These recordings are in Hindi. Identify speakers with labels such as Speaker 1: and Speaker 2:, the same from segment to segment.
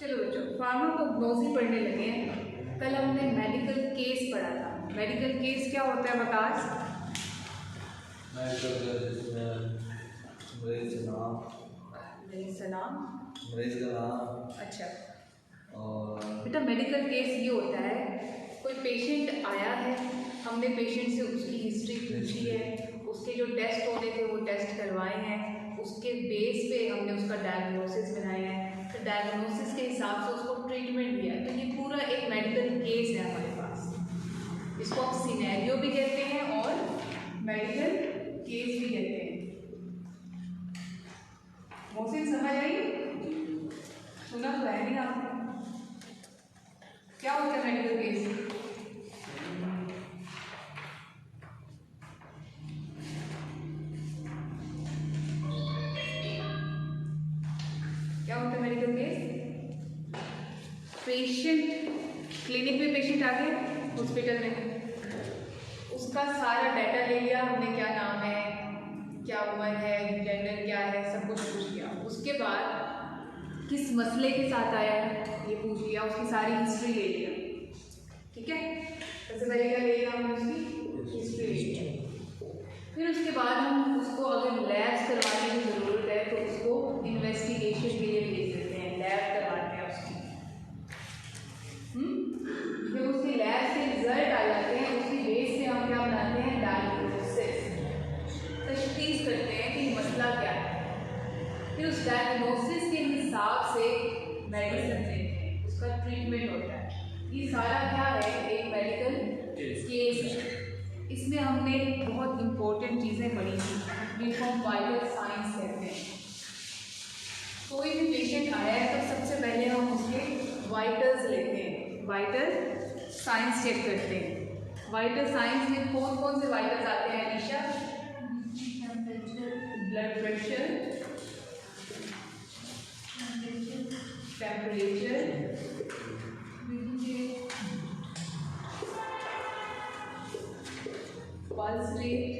Speaker 1: चलो बच्चों, फार्माकोग्नोसी पढ़ने लगे हैं। कल हमने मेडिकल केस पढ़ा था। मेडिकल केस क्या होता है विकास?
Speaker 2: मेडिकल केस जिसमें मरीज का नाम, मरीज का नाम।
Speaker 1: अच्छा
Speaker 2: और
Speaker 1: बेटा, मेडिकल केस ये होता है, कोई पेशेंट आया है, हमने पेशेंट से उसकी हिस्ट्री पूछी है, उसके जो टेस्ट होने थे वो टेस्ट करवाए हैं, उसके बेस पे हमने उसका डायग्नोसिस बनाया है, तो डायग्नोसिस के हिसाब से उसको ट्रीटमेंट दिया। तो ये पूरा एक मेडिकल केस है हमारे पास। इसको आप सिनेरियो भी कहते हैं और मेडिकल केस भी कहते हैं। मोहसिन समझ आई? सुना तो है नहीं आपने? क्या होता है मेडिकल केस? क्या होता है मेडिकल केस? पेशेंट क्लिनिक में पेशेंट आ गया, हॉस्पिटल में, उसका सारा डाटा ले लिया हमने, क्या नाम है, क्या उम्र है, जेंडर क्या है, सब कुछ पूछ लिया। उसके बाद किस मसले के साथ आया है ये पूछ लिया, उसकी सारी हिस्ट्री ले लिया। ठीक है, सबसे पहले क्या ले लिया हमने? उसकी हिस्ट्री ले लिया। फिर उसके बाद हम उसको अगर लैब्स करवाने की ज़रूरत है तो उसको इन्वेस्टिगेशन के लिए भेज देते हैं, लैब करवाते हैं उसकी। जब उसके लैब से रिजल्ट आ जाते हैं, उसकी बेस से हम क्या बनाते हैं? डायग्नोसिस, तशखीस करते हैं कि मसला क्या है। फिर उस डायग्नोसिस के हिसाब से मेडिसिन देते हैं, उसका ट्रीटमेंट होता है। ये सारा क्या है? एक मेडिकल केस है। इसमें हमने बहुत इंपॉर्टेंट चीज़ें पढ़ी थी जिनको हम वाइटल साइंस कहते हैं। कोई भी पेशेंट आया है तो सबसे पहले हम उसके वाइटल्स लेते हैं, वाइटल साइंस चेक करते हैं। वाइटल साइंस में कौन कौन से वाइटल्स आते हैं Anisha? Blood pressure, temperature, pulse rate,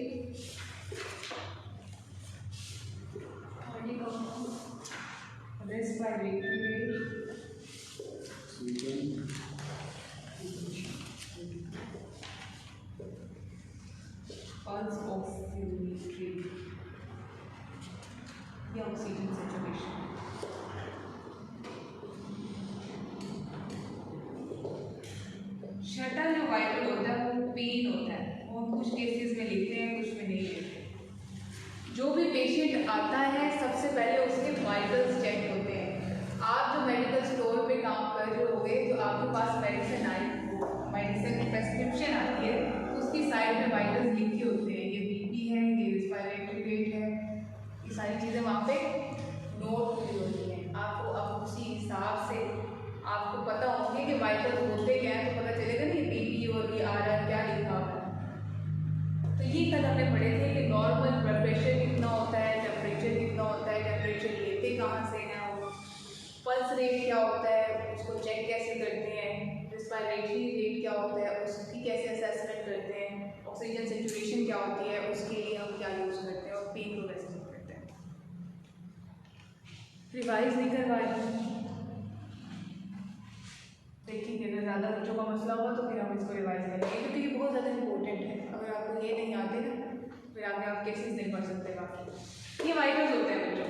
Speaker 1: respiratory rate, pulse oximetry, या ऑक्सीजन सैचुरेशन। छठा जो वाइटल होता है वो पेन होता है। वो कुछ केसेस में लिखते हैं, कुछ में नहीं लिखते। जो भी पेशेंट आता है सबसे पहले उसके वाइटल्स चेक होते हैं। आप जो मेडिकल स्टोर पे काम कर रहे होगे तो आपके पास मेडिसिन आई, मेडिसिन की प्रेस्क्रिप्शन आती है, तो उसकी साइड में वाइटल्स लिखे होते हैं, ये बीपी है, ये रेस्पिरेटरी रेट है, ये सारी चीज़ें वहाँ पे नोट हुई होती हैं। आपको अब उसी हिसाब से आपको पता होंगे कि वाइटल्स होते क्या है, तो पता चलेगा नहीं बीपी और ये आ रहा है, क्या लिखा हुआ है। तो ये कल हमने पढ़े थे कि नॉर्मल ब्लड प्रेशर कितना होता है, टेम्परेचर कितना होता है, टेम्परेचर लेते कहाँ से हैं वो, पल्स रेट क्या होता है, उसको चेक कैसे करते हैं, रेस्पिरेटरी रेट क्या होता है, उसकी कैसे असेसमेंट करते हैं, ऑक्सीजन सैचुरेशन क्या होती है, उसके लिए हम क्या यूज़ करते हैं, और पेन को कैसे चेक करते हैं। रिवाइज नहीं करवाए देखिए, अगर ज़्यादा बच्चों का मसला हुआ तो फिर हम इसको रिवाइज करेंगे, क्योंकि ये बहुत ज़्यादा इंपॉर्टेंट है। अगर आपको ये नहीं आते ना, फिर आगे आप केसेस नहीं पढ़ सकते बाकी। ये वाइटल्स होते हैं बच्चों।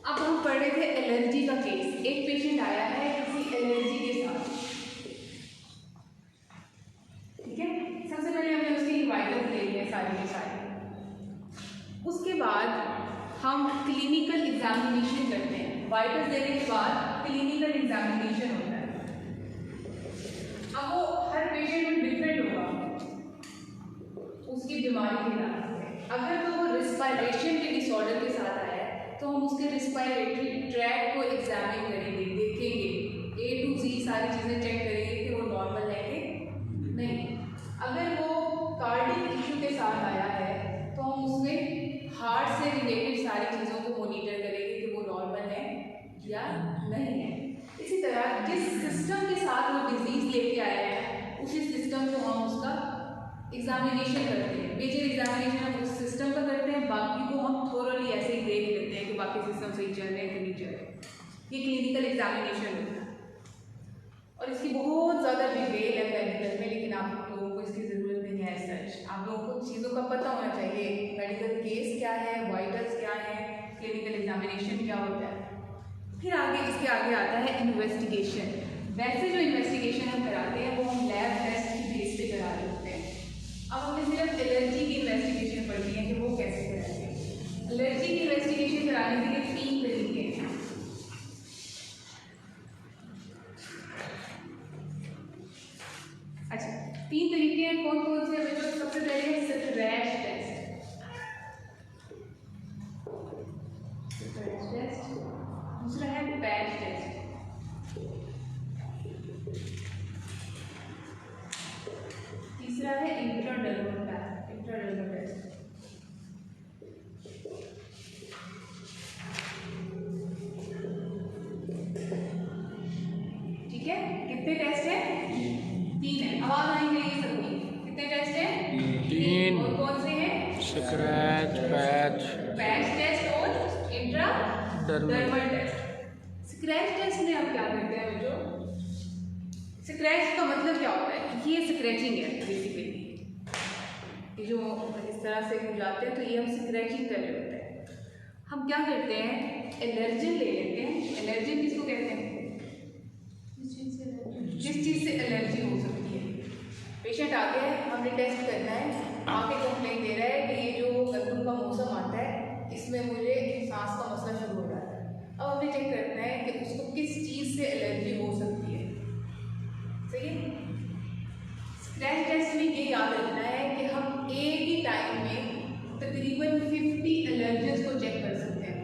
Speaker 1: अब हम पढ़ रहे थे एलर्जी का केस। एक पेशेंट आया है किसी एलर्जी के साथ, ठीक है। सबसे पहले हमने उसकी वाइटल्स ले लिए सारे के सारे। उसके बाद हम क्लिनिकल एग्जामिनेशन करते हैं। वाइटल्स देने के बाद क्लिनिकल एग्जामिनेशन होता है। अब वो हर पेशेंट में डिफरेंट होगा उसकी बीमारी के नाम से। अगर तो वो रिस्पायरेशन के डिसऑर्डर के साथ आया है तो हम उसके रिस्पायरेटरी ट्रैक को एग्जामिन करेंगे, देखेंगे, A to Z सारी चीज़ें चेक करेंगे कि वो नॉर्मल है कि नहीं। अगर वो कार्डिक इशू के साथ आया है तो हम उसमें हार्ट से रिलेटेड सारी चीज़ों को मॉनिटर करेंगे कि वो नॉर्मल है या नहीं है। इसी तरह जिस सिस्टम के साथ वो डिजीज़ लेके आया है उसी सिस्टम को हम उसका एग्जामिनेशन करते हैं। मेजर एग्जामिनेशन हम उस सिस्टम का करते हैं, बाकी को हम थोरली ऐसे ही देख लेते हैं कि बाकी सिस्टम सही चल रहे हैं कि नहीं चल रहे। ये क्लिनिकल एग्जामिनेशन होता है। और इसकी बहुत ज़्यादा डिटेल है मेडिकल में, लेकिन आप लोगों को इसकी ज़रूरत नहीं है। सच आप लोगों को चीज़ों का पता होना चाहिए, मेडिकल केस क्या है, वाइटल्स क्या है, क्लिनिकल एग्जामिनेशन क्या होता है। फिर आगे इसके आगे आता है इन्वेस्टिगेशन। वैसे जो इन्वेस्टिगेशन हम कराते हैं वो हम लैब टेस्ट की बेस पे करा रहे होते हैं। अब हमने सिर्फ एलर्जी की इन्वेस्टिगेशन पढ़ी है कि वो कैसे कराते हैं। एलर्जी की इन्वेस्टिगेशन कराने के लिए 3 तरीके हैं। अच्छा, 3 तरीके हैं, कौन कौन से हैं बच्चों? सबसे पहले है स्क्रैच टेस्ट, दूसरा है पैच टेस्ट, तीसरा है इंट्राडर्मल टेस्ट। ठीक है, कितने टेस्ट हैं? 3 है। आवाज आनी चाहिए सबकी। कितने टेस्ट हैं?
Speaker 3: 3।
Speaker 1: और कौन से हैं?
Speaker 3: स्क्रैच,
Speaker 1: पैच टेस्ट और इंट्राडर्मल टेस्ट। स्क्रैच टेस्ट में हम क्या करते हैं बच्चों? स्क्रैच का मतलब क्या होता है? ये स्क्रैचिंग है बेसिकली, ये जो इस तरह से जाते हैं तो ये हम स्क्रैचिंग कर रहे होते हैं। हम क्या करते हैं, एलर्जन ले लेते हैं। एलर्जन किसको कहते हैं? जिस चीज़ से एलर्जी हो सकती है। पेशेंट आ गया है, हमने टेस्ट करना है, आके कंप्लेन दे रहा है कि ये जो गंदम का मौसम आता है इसमें मुझे सांस का मसला शुरू हो रहा है। अब हमें चेक करना है कि उसको किस चीज़ से एलर्जी हो सकती है। सही है। स्क्रैच टेस्ट में ये याद रखना है कि हम एक ही टाइम में तकरीबन 50 एलर्जेंस को चेक कर सकते हैं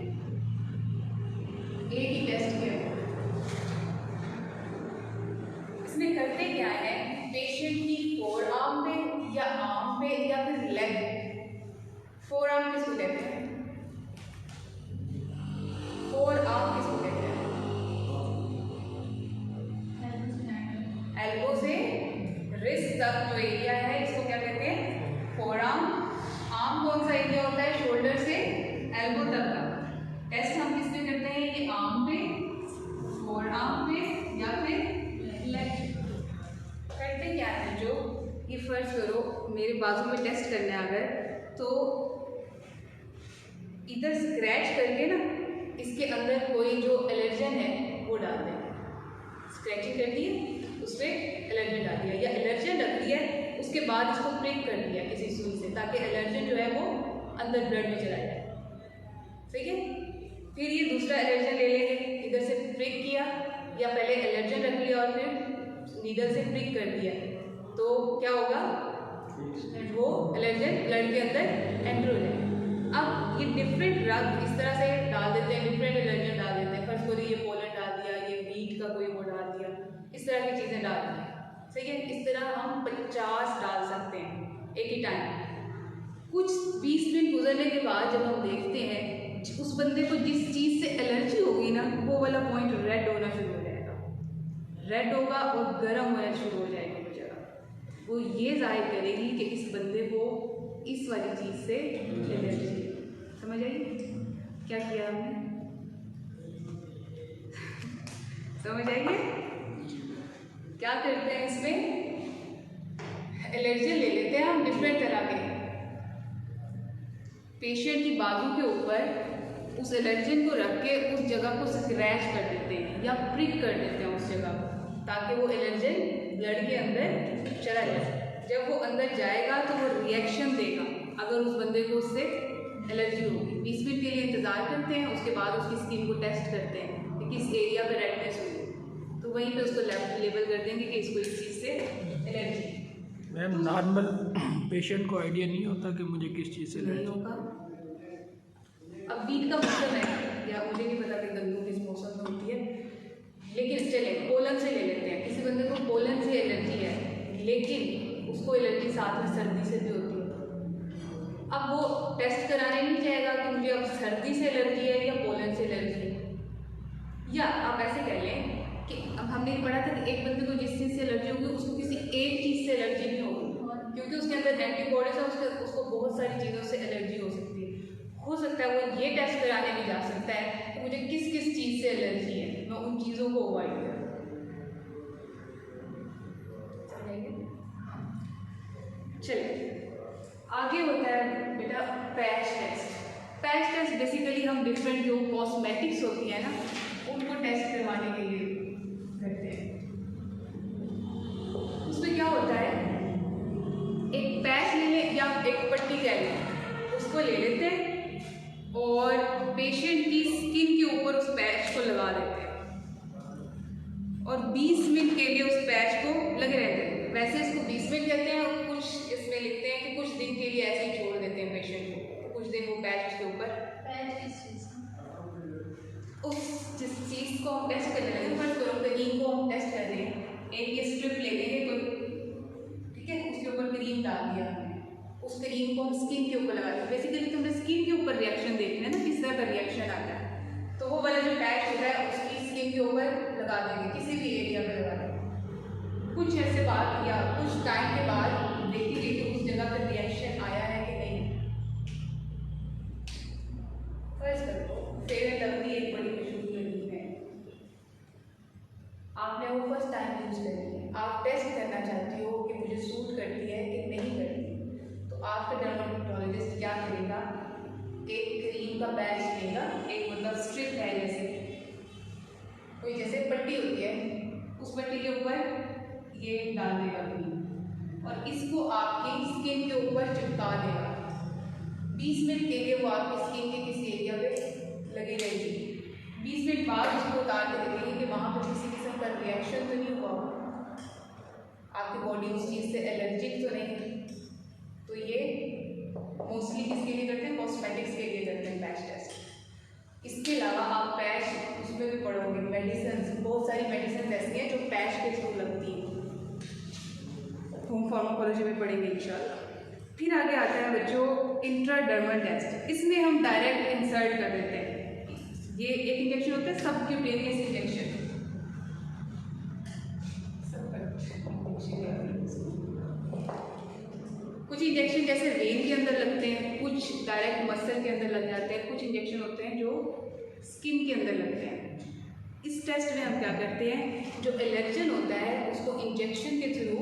Speaker 1: एक ही टेस्ट के अंदर। इसमें करते क्या है, पेशेंट की फोर आर्म पे या आर्म पे या फिर लेग पे। फोर आर्म किसको कहते हैं? फोर आर्म किसको कहते हैं? एल्बो से रिस्ट तक जो एरिया है इसको क्या कहते हैं? Four arm. आर्म कौन सा एरिया होता है? शोल्डर से एल्बो तक का। टेस्ट हम किस पे करते हैं? ये आर्म पे, फोर आर्म पे या फिर लेग। करते क्या है जो, ये फर्ज करो मेरे बाजू में टेस्ट करना है अगर, तो इधर स्क्रैच करके ना इसके अंदर कोई जो एलर्जन है वो डाल दें। स्क्रैचिंग कर दी है, उस पर एलर्जन डाल दिया या एलर्जन रख दिया, उसके बाद इसको प्रिक कर दिया किसी सुई से, ताकि एलर्जन जो है वो अंदर ब्लड में चला जाए। ठीक है। फिर ये दूसरा एलर्जन ले लेंगे, इधर से प्रिक किया या पहले एलर्जन रख लिया और फिर नीडल से प्रिक कर दिया, तो क्या होगा? वो एलर्जन ब्लड के अंदर एंटर हो जाए। अब ये डिफरेंट ड्रग इस तरह से डाल देते हैं, डिफरेंट एलर्जन डाल देते हैं। फर्स्ट ये पोलन डाल दिया, ये वीट का कोई वो डाल दिया, इस तरह की चीज़ें डाल दी। सही है। इस तरह हम 50 डाल सकते हैं एक ही टाइम। कुछ 20 मिनट गुजरने के बाद जब हम देखते हैं उस बंदे को जिस चीज़ से एलर्जी होगी ना, वो वाला पॉइंट रेड होना शुरू हो जाएगा, रेड होगा और गर्म होना शुरू हो जाएगी वो जगह। वो ये जाहिर करेगी कि इस बंदे को इस वाली चीज़ से एलर्जी है। समझ आइए क्या किया हमने? समझ आइए क्या करते हैं? इसमें एलर्जी ले लेते हैं हम डिफरेंट तरह के, पेशेंट की बाजू के ऊपर उस एलर्जन को रख के उस जगह को स्क्रैच कर देते हैं या प्रिक कर देते हैं उस जगह को, ताकि वो एलर्जन ब्लड के अंदर चला जाए। जब वो अंदर जाएगा तो वो रिएक्शन देगा अगर उस बंदे को उससे एलर्जी होगी। 20 मिनट के लिए इंतज़ार करते हैं, उसके बाद उसकी स्किन को टेस्ट करते हैं कि किस एरिया पर रेडनेस हुई, तो वहीं पे उसको लेबल कर देंगे कि इसको इस चीज़ से एलर्जी है।
Speaker 3: मैम नॉर्मल पेशेंट को आइडिया नहीं होता कि मुझे किस चीज़ से
Speaker 1: नहीं होगा। अब वीट का मौसम है या मुझे नहीं पता कि गंदम किस मौसम में होती है, लेकिन चले पोलन से ले लेते हैं। किसी बंदे को पोलन से एलर्जी है, लेकिन उसको एलर्जी साथ में सर्दी से भी होती है। अब वो टेस्ट कराने नहीं चाहेगा कि मुझे अब सर्दी से एलर्जी है या पोलन से एलर्जी है। या आप ऐसे कह लें कि अब हमने पढ़ा था कि एक बंदे को जिस चीज़ से एलर्जी होगी उसको किसी एक चीज़ से एलर्जी नहीं होगी, क्योंकि उसके अंदर एंटीबॉडीज है, उसको बहुत सारी चीज़ों से एलर्जी हो सकती है। हो सकता है वो ये टेस्ट कराने भी जा सकता है कि मुझे किस किस चीज़ से एलर्जी है, मैं उन चीज़ों को अवॉइड करूँ। आगे होता है बेटा patch test. Patch test basically हम डिफरेंट जो कॉस्मेटिक्स होती है ना उनको टेस्ट करवाने के लिए करते हैं। उसमें क्या होता है, एक पैच ले लें या एक पट्टी कह लें, उसको ले लेते हैं और पेशेंट की स्किन के ऊपर उस पैच को लगा देते हैं और 20 मिनट के लिए उस पैच को लगे रहते हैं। वैसे इसको 20 मिनट कहते हैं और कुछ इसमें लिखते हैं कि कुछ दिन के लिए ऐसे ही छोड़ देते हैं पेशेंट को, कुछ दिन वो पैच उसके ऊपर उस जिस चीज़ को हम टेस्ट कर रहे हैं, फर्स्ट करो क्रीम को हम टेस्ट कर रहे हैं, एक ये स्ट्रिप ले लेंगे कोई, ठीक है, उसके ऊपर क्रीम डाल दिया हमने, उस क्रीम को हम स्किन के ऊपर लगाते हैं। बेसिकली तुमने स्किन के ऊपर रिएक्शन देखना है ना, किस तरह का रिएक्शन आता है, तो वो वाला जो पैच होता है उसकी स्किन के ऊपर लगा देंगे, किसी भी एरिया पर लगा देंगे। कुछ ऐसे बाद या कुछ टाइम के बाद देखेंगे कि उस जगह पर रिएक्शन आया है कि नहीं। फर्स्ट करो फेयर एंड लवली एक बड़ी मशहूर क्रीम है, आपने वो फर्स्ट टाइम यूज करनी है, आप टेस्ट करना चाहते हो कि मुझे सूट करती है कि नहीं करती, तो आपका डर्मेटोलॉजिस्ट क्या करेगा, एक क्रीम का बैच लेगा, एक मतलब स्ट्रिप है जैसे कोई जैसे पट्टी होती है, उस पट्टी के ऊपर ये डाल देगा क्रीम और इसको आपकी स्किन के ऊपर चिपका देगा। 20 मिनट के लिए वो आपकी स्किन के किसी एरिया पे लगी रहेगी। 20 मिनट बाद उसको उतार के देखेंगे कि वहाँ पर किसी किस्म का रिएक्शन तो नहीं हुआ, आपकी बॉडी उस चीज़ से एलर्जिक तो नहीं है। तो ये मोस्टली किसके लिए करते हैं, कॉस्मेटिक्स के लिए करते हैं पैच टेस्ट। इसके अलावा आप पैच उसमें भी पढ़ोगे, मेडिसिन, बहुत सारी मेडिसिन ऐसी हैं जो पैच के थ्रू लगती हैं, होम फार्माकोलॉजी में पढ़ेंगे इंशाल्लाह। फिर आगे आता है बच्चों इंट्राडर्मल टेस्ट। इसमें हम डायरेक्ट इंसर्ट कर देते हैं, ये एक इंजेक्शन होता है सबक्यूटेनियस इंजेक्शन, कुछ इंजेक्शन जैसे वेन के अंदर लगते हैं, कुछ डायरेक्ट मसल के अंदर लग जाते हैं, कुछ इंजेक्शन होते हैं जो स्किन के अंदर लगते हैं। इस टेस्ट में हम क्या करते हैं, जो एलर्जन होता है उसको इंजेक्शन के थ्रू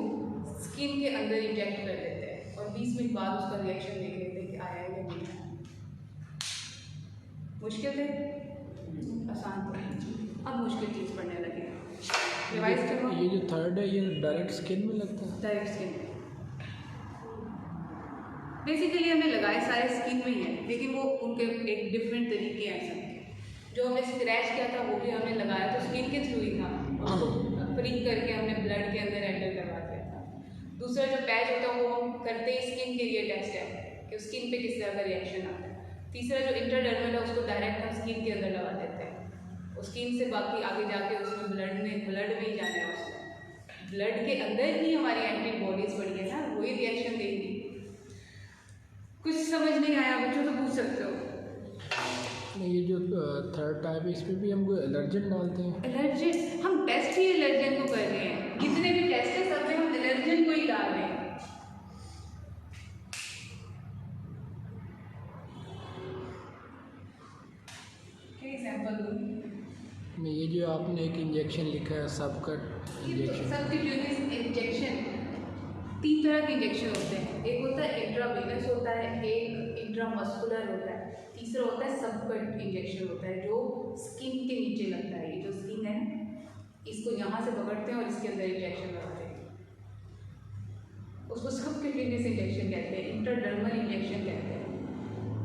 Speaker 1: स्किन के अंदर इंजेक्ट कर देते हैं और 20 मिनट बाद उसका रिएक्शन देख लेते हैं कि आया है या नहीं आया। मुश्किल है, आसान तो है, अब मुश्किल चीज़ पढ़ने लगे। रिवाइज करो,
Speaker 3: ये जो थर्ड है ये डायरेक्ट स्किन में लगता है,
Speaker 1: डायरेक्ट स्किन बेसिकली हमने लगाए सारे स्किन में ही है, लेकिन वो उनके एक डिफरेंट तरीके हैं सबके। जो हमने स्क्रैच किया था वो भी हमने लगाया तो स्किन के थ्रू ही था, फ्री करके हमने ब्लड के अंदर एंटर करवा दिया था। दूसरा जो पैच होता है वो हम करते ही स्किन के लिए टेस्ट है कि स्किन पे किस तरह का रिएक्शन आता है। तीसरा जो इंट्राडर्मल है उसको डायरेक्ट हम स्किन के अंदर लगा देते हैं, और स्किन से बाकी आगे जाके उसमें ब्लड में ही जाना है, उसमें ब्लड के अंदर ही हमारी एंटीबॉडीज पड़ी है ना, वही रिएक्शन देगी। कुछ समझ नहीं आया बच्चों तो पूछ सकते हो।
Speaker 3: ये जो थर्ड टाइप है इसमें भी हम कोई एलर्जन डालते हैं,
Speaker 1: एलर्जन हम टेस्ट ही एलर्जन को कर रहे हैं, जितने भी टेस्ट है सब में हम एलर्जन को ही डाल रहे हैं। क्या एग्जांपल दूं,
Speaker 3: मैं ये जो आपने एक इंजेक्शन लिखा है सबकट इंजेक्शन,
Speaker 1: सबक्यूटेनियस इंजेक्शन 3 तरह के इंजेक्शन होते हैं, एक होता है इंट्रावेनस होता है, एक इंट्रामस्कुलर होता है, तीसरा होता है सबकट इंजेक्शन होता है जो स्किन के नीचे लगता है। ये जो स्किन है इसको यहाँ से पकड़ते हैं और इसके अंदर इंजेक्शन लगाते हैं, उसको सबक्यूटेनियस इंजेक्शन कहते हैं, इंट्राडर्मल इंजेक्शन कहते हैं।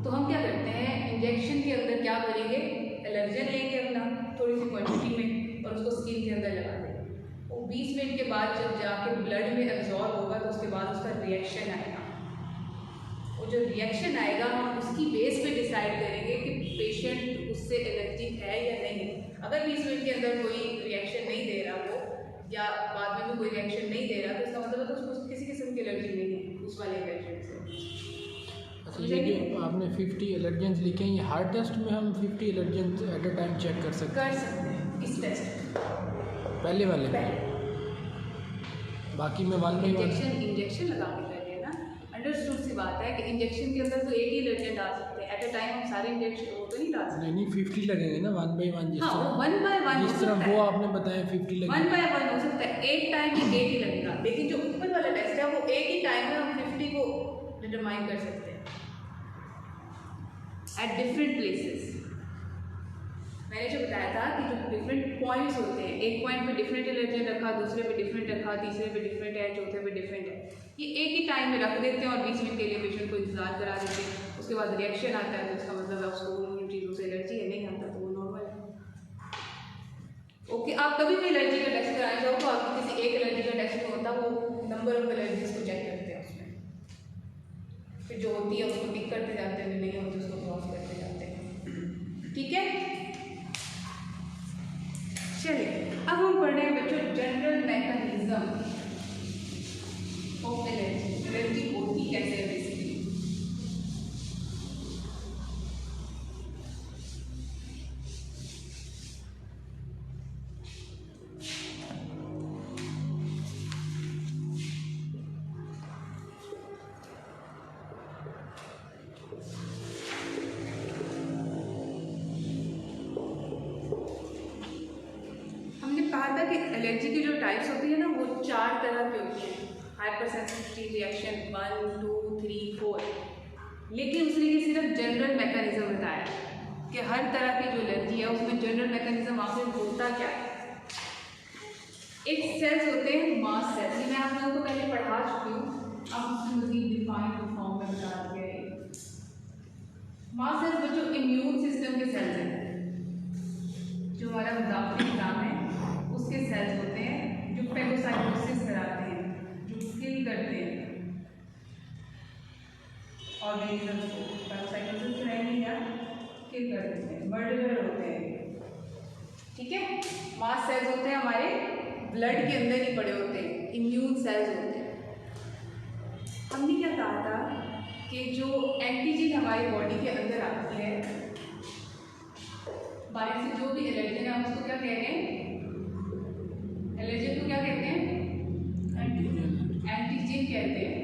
Speaker 1: तो हम क्या करते हैं, इंजेक्शन के अंदर क्या करेंगे, एलर्जन लेंगे अपना थोड़ी सी क्वांटिटी में और उसको स्किन के अंदर लगा देंगे। वो 20 मिनट के बाद जब जाके ब्लड में एब्जॉर्ब होगा तो उसके बाद उसका रिएक्शन आएगा, वो जो रिएक्शन आएगा हम उसकी बेस पे डिसाइड करेंगे कि पेशेंट उससे एलर्जिक है या नहीं। अगर 20 मिनट के अंदर कोई रिएक्शन नहीं दे रहा वो, या बाद में भी कोई रिएक्शन नहीं दे रहा, तो इसका मतलब है तो उसको किसी किस्म की एलर्जी नहीं है उस वाले एलर्जन से।
Speaker 3: अच्छा ये जो आपने 50 एलर्जेंस लिखे हैं, ये हर टेस्ट में हम 50 allergens at a time check कर सकते
Speaker 1: हैं इस टेस्ट
Speaker 3: पहले वाले में, बाकी में वन बाई वन
Speaker 1: इंजेक्शन लगा के कर लेना। अंडरस्टूड सी बात है कि इंजेक्शन के अंदर तो एक ही एलर्जन डाल सकते हैं, एट अ टाइम हम सारे इंजेक्शन वो तो नहीं डाल सकते।
Speaker 3: नहीं 50 लगेंगे ना, वन बाई वन, जिस
Speaker 1: हाँ,
Speaker 3: तरह
Speaker 1: 1 by 1
Speaker 3: जिस तरह वो आपने बताया 50 लगेंगे,
Speaker 1: 1 by 1 हो सकता है, एक टाइम में एक ही लगेगा। लेकिन जो ऊपर वाला टेस्ट है वो एक ही टाइम में हम 50 को डिटरमाइन कर सकते हैं एट डिफरेंट प्लेसेस। मैंने जो बताया था कि जो डिफरेंट पॉइंट्स होते हैं, एक पॉइंट पे डिफरेंट एलर्जन रखा, दूसरे पे डिफरेंट रखा, तीसरे पे डिफरेंट है, चौथे पे डिफरेंट है, ये एक ही टाइम में रख देते हैं और 20 मिनट के लिए पेशेंट को इंतजार करा देते हैं। उसके बाद रिएक्शन आता है तो उसका मतलब है उसको उन चीज़ों से एलर्जी है, नहीं आता तो वो नॉर्मल है। ओके, आप कभी भी एलर्जी का टेस्ट कराना चाहो तो आपको किसी एक एलर्जी का टेस्ट नहीं होता, वो नंबर ऑफ एलर्जीज को चेक करते हैं उसमें, फिर जो होती है उसको टिक करते जाते हैं, नहीं होती उसको क्रॉस करते जाते हैं। ठीक है, चलिए अब हम पढ़ रहे हैं बच्चों general mechanism of allergy. Allergy होती कैसे है बेसिकली। कहा था कि एलर्जी की जो टाइप्स होती है ना वो 4 तरह की होती हैं, हाइपर सेंसिटिविटी रिएक्शन 1, 2, 3, 4। लेकिन उसने ये सिर्फ जनरल मैकेनिज्म बताया कि हर तरह की जो एलर्जी है उसमें जनरल मैकेनिज्म आखिर होता क्या है। एक सेल्स होते हैं मास सेल्स, ये मैं आप लोगों को पहले पढ़ा चुकी हूँ, अब उसको मज़ीद डिफाइंड फॉर्म में बता दिया है। मास सेल्स बच्चों इम्यून सिस्टम के सेल्स हैं, जो हमारा मुदाफ़ा निज़ाम है उसके सेल्स होते हैं, जो फेगोसाइटोसिस कराते हैं, जो किल करते हैं ऑर्गेनिजम्स को। फेगोसाइटोसिस कराएंगे या किल कर देते हैं, मर्डरर होते हैं। ठीक है, मास सेल्स होते हैं हमारे ब्लड के अंदर ही पड़े होते हैं, इम्यून सेल्स होते हैं। हमने क्या कहा था कि जो एंटीजन हमारी बॉडी के अंदर आती है बाहर से, जो भी एलर्जन है हम उसको क्या कह रहे हैं, एलर्जन को क्या कहते हैं, एंटीजन कहते हैं।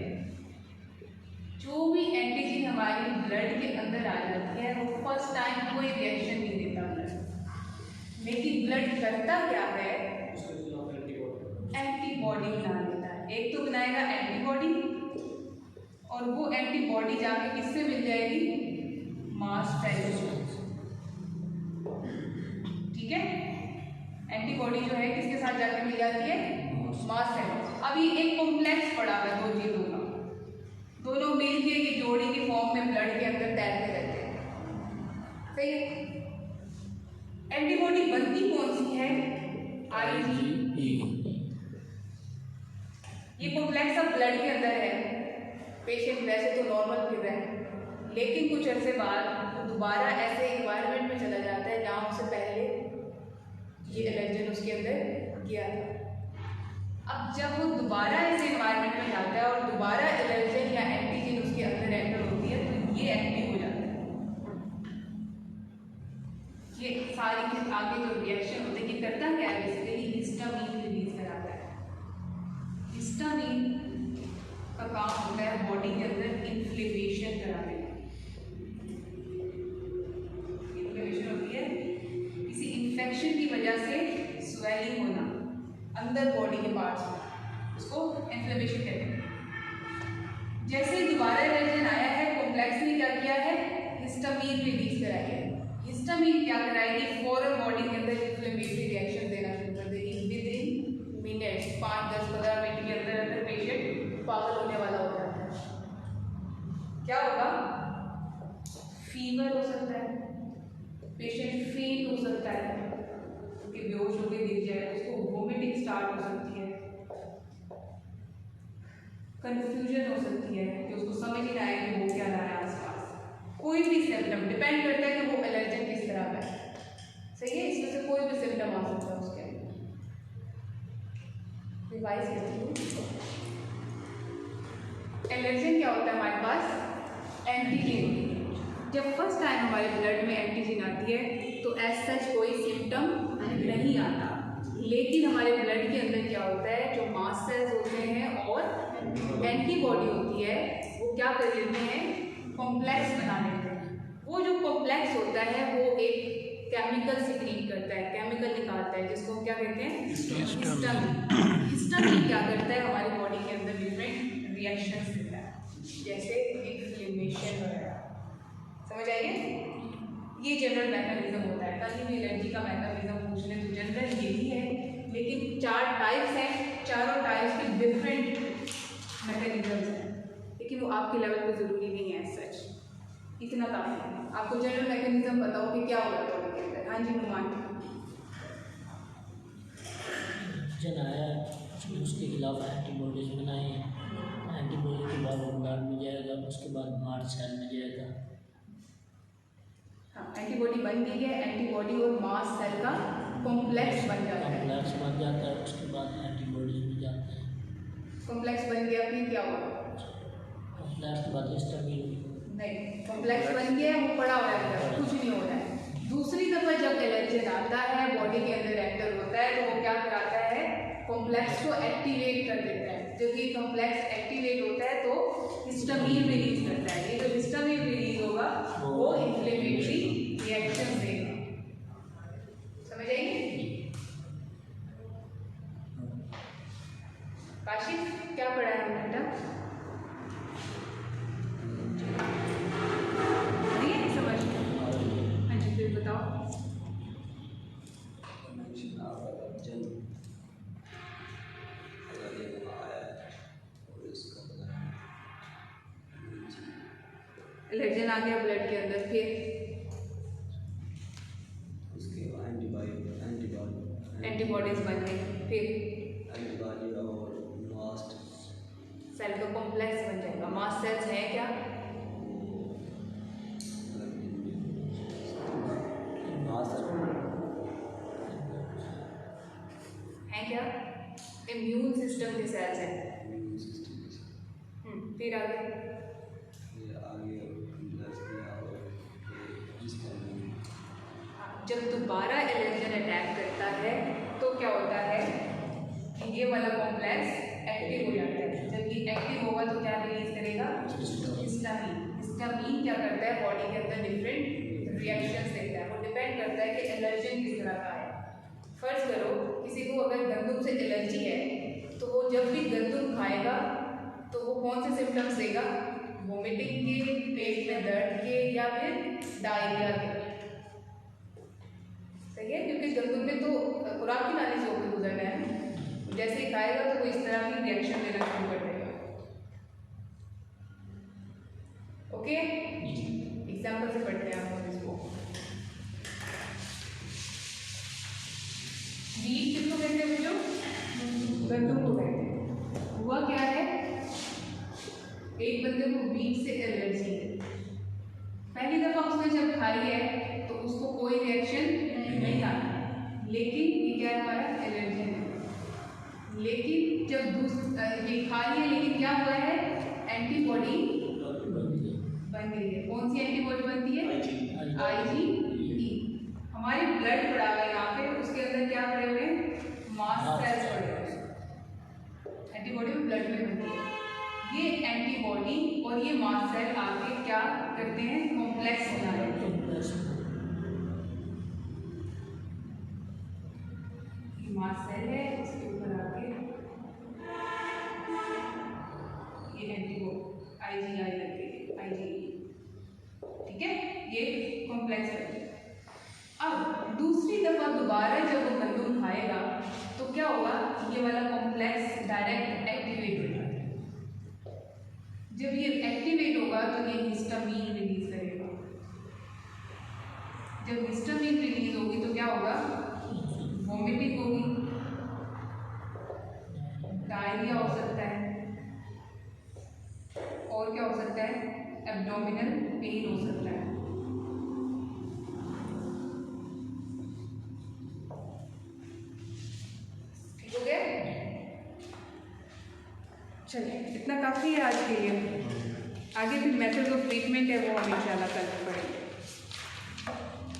Speaker 1: जो भी एंटीजन हमारी ब्लड के अंदर आ जाती है वो फर्स्ट टाइम कोई रिएक्शन नहीं देता ब्लड, लेकिन ब्लड करता क्या है, एंटीबॉडी बना देता है। एक तो बनाएगा एंटीबॉडी, और वो एंटीबॉडी जाके किससे मिल जाएगी, मास्ट सेल। ठीक है, एंटीबॉडी जो है किसके साथ जाके मिल जाती है, मास्ट सेल। अभी एक कॉम्प्लेक्स पड़ा हुआ है दो चीजों का, दोनों मिलके ये जोड़ी के फॉर्म में ब्लड के अंदर तैरते रहते हैं। सही है, एंटीबॉडी बनती कौन सी है, IgE। ये कॉम्प्लेक्स अब ब्लड के अंदर है, पेशेंट वैसे तो नॉर्मल फिर रहा है, लेकिन कुछ अरसे बाद वो दोबारा ऐसे इन्वायरमेंट में चला जाता है जहाँ उससे पहले ये एलर्जन उसके अंदर गया था। अब जब वो दोबारा ऐसे इन्वायरमेंट में जाता है और दोबारा एलर्जन या एंटीजन उसके अंदर एंटर होती है तो ये एक्टिव हो जाता है। ये सारी के आगे जो रिएक्शन होते हैं ये करता क्या है, बेसिकली हिस्टामीन रिलीज कराता है। हिस्टामीन का काम होता है बॉडी के अंदर इन्फ्लेमेशन कराने का। इन्फ्लेमेशन होती है किसी इन्फेक्शन की वजह से स्वेलिंग होना अंदर बॉडी के पार्ट्स में, उसको इन्फ्लेमेशन कहते हैं। जैसे ही दोबारा एलर्जन आया है, कॉम्प्लेक्स ने क्या किया है, हिस्टामीन रिलीज कराई है। हिस्टामीन क्या कराएगी, फौरन बॉडी के अंदर इन्फ्लेमेटरी रिएक्शन देना शुरू कर देगी। विद इन मिनट्स, 5, 10, 15 मिनट के अंदर अंदर पेशेंट पागल होने वाला हो जाता है। क्या होगा, फीवर हो सकता है, पेशेंट फेंट हो सकता है, कि बेहोश होकर गिर जाए, उसको वोमिटिंग स्टार्ट हो सकती है, कंफ्यूजन हो सकती है कि उसको समझ नहीं आए कि वो क्या रहा है आसपास। कोई भी सिम्टम डिपेंड करता है कि वो एलर्जन किस तरह का है। सही है, इसमें से कोई भी सिम्टम आ सकता है उसके अंदर। रिवाइज करती हूँ, एलर्जन क्या होता है हमारे पास, एंटीजन। जब फर्स्ट टाइम हमारे ब्लड में एंटीजन आती है तो एज सच कोई सिम्टम नहीं आता, लेकिन हमारे ब्लड के अंदर क्या होता है, जो मास्ट सेल्स होते हैं और एंटीबॉडी होती है वो क्या कर लेते हैं, कॉम्प्लेक्स बना लेते हैं। वो जो कॉम्प्लेक्स होता है वो एक केमिकल सिक्रीट करता है, केमिकल निकालता है, जिसको क्या कहते हैं, हिस्टामीन। हिस्टामीन क्या करता है, हमारी बॉडी के अंदर डिफरेंट रिएक्शंस देता है। जैसे इन्फ्लेमेशन वगैरह। समझ आइए, ये जनरल मैकेनिज्म होता है। कहीं भी एलर्जी का मैकेनिज्म पूछ लें तो जनरल यही है, लेकिन 4 टाइप्स हैं, चारों टाइप्स के डिफरेंट मैकेनिज्म्स हैं, लेकिन वो आपके लेवल पे ज़रूरी नहीं है सच। इतना काफ़ी है, आपको जनरल मैकेनिज्म पता हो कि क्या हो रहा है बॉडी के अंदर। हाँ जी नुमान।
Speaker 4: जन आया उसके खिलाफ एंटीबॉडीज बनाए हैं, एंटीबॉडी के बाद वो ब्लड में जाएगा, उसके बाद मार्च सेल में जाएगा।
Speaker 1: हाँ, एंटीबॉडी बन गई है, एंटीबॉडी और मास सेल का कॉम्प्लेक्स बन जाता है।
Speaker 4: कॉम्प्लेक्स बन जाता है, उसके बाद एंटीबॉडीज में जाते हैं।
Speaker 1: कॉम्प्लेक्स बन गया फिर क्या होगा?
Speaker 4: कॉम्प्लेक्स के बाद हिस्टामिन।
Speaker 1: नहीं, कॉम्प्लेक्स बन गया, वो पड़ा हुआ है, कुछ नहीं हो रहा है। दूसरी दफा जब एलर्जन आता है, बॉडी के अंदर एंटर होता है, तो वो क्या कराता है? कॉम्प्लेक्स को एक्टिवेट कर देता है। जब ये कॉम्प्लेक्स एक्टिवेट होता है तो हिस्टामिन रिलीज करता है। ये जो हिस्टामिन रिलीज होगा वो इन्फ्लेमेटरी रिएक्शन देगा। समझ आइए? काशिफ क्या पढ़ा है बेटा? नहीं है समझ? हाँ जी फिर बताओ। एलर्जन आ गया ब्लड के अंदर, फिर
Speaker 2: उसके
Speaker 1: एंटीबॉडीज बन गई, फिर
Speaker 2: एंटीबॉडी और मास्ट
Speaker 1: सेल का कॉम्प्लेक्स बन जाएगा। मास्ट सेल्स हैं क्या? हैं क्या? इम्यून सिस्टम के सेल्स हैं। फिर आगे जब दोबारा एलर्जन अटैक करता है तो क्या होता है कि ये वाला कॉम्प्लेक्स एक्टिव हो जाता है। जब ये एक्टिव होगा तो क्या रिलीज करेगा? हिस्टामिन। हिस्टामिन क्या करता है? बॉडी के अंदर डिफरेंट रिएक्शंस देता है। वो डिपेंड करता है कि एलर्जन किस तरह का है। फर्ज करो किसी को अगर गंदम से एलर्जी है तो वो जब भी गंदम खाएगा तो वो कौन से सिम्टम्स देगा? वोमिटिंग के, पेट में दर्द के, या फिर डायरिया के। सही है, क्योंकि गंदम में तो खुराक की नाली से होकर गुजरना है। जैसे ही खाएगा तो वो इस तरह की रिएक्शन देना शुरू कर देगा। ओके, एग्जाम्पल से पढ़ते हैं आप इसको। वीट किसको कहते हैं बच्चों? गंदम को कहते हैं। हुआ क्या है, एक बंदे को वीट से एलर्जी है। पहली दफा उसने जब खाई है तो उसको कोई रिएक्शन नहीं आता, लेकिन ये क्या है? हमारा एलर्जन है। लेकिन जब ये खा लिया, लेकिन क्या हुआ है? एंटीबॉडी बन गई है। कौन सी एंटीबॉडी बनती है? IgE। हमारे ब्लड पड़ा हुआ है यहाँ पे, उसके अंदर क्या पड़े हुए हैं? मास्ट सेल्स पड़े हुए हैं। एंटीबॉडी ब्लड में बनती है। ये एंटीबॉडी और ये मास्ट सेल आके क्या करते हैं? कॉम्प्लेक्स बना लेते हैं। ये मास्ट सेल है, इसके ऊपर आके ये एंटीबॉडी IgI लगती है, IgE। ठीक है, ये कॉम्प्लेक्स है। अब दूसरी दफा दोबारा जब वो गंदम खाएगा तो क्या होगा? ये वाला कॉम्प्लेक्स डायरेक्ट एक्टिवेट हो जाएगा। जब ये एक्टिवेट होगा तो ये हिस्टामिन रिलीज करेगा। जब हिस्टामिन रिलीज होगी तो क्या होगा? वॉमिटिंग होगी, डायरिया हो सकता है, और क्या हो सकता है? एब्डोमिनल पेन हो सकता है। ठीक हो गया? चलिए, इतना काफ़ी है आज के लिए। आगे फिर मेथड ऑफ ट्रीटमेंट है वो हम इंशाल्लाह कल पढ़ेंगे।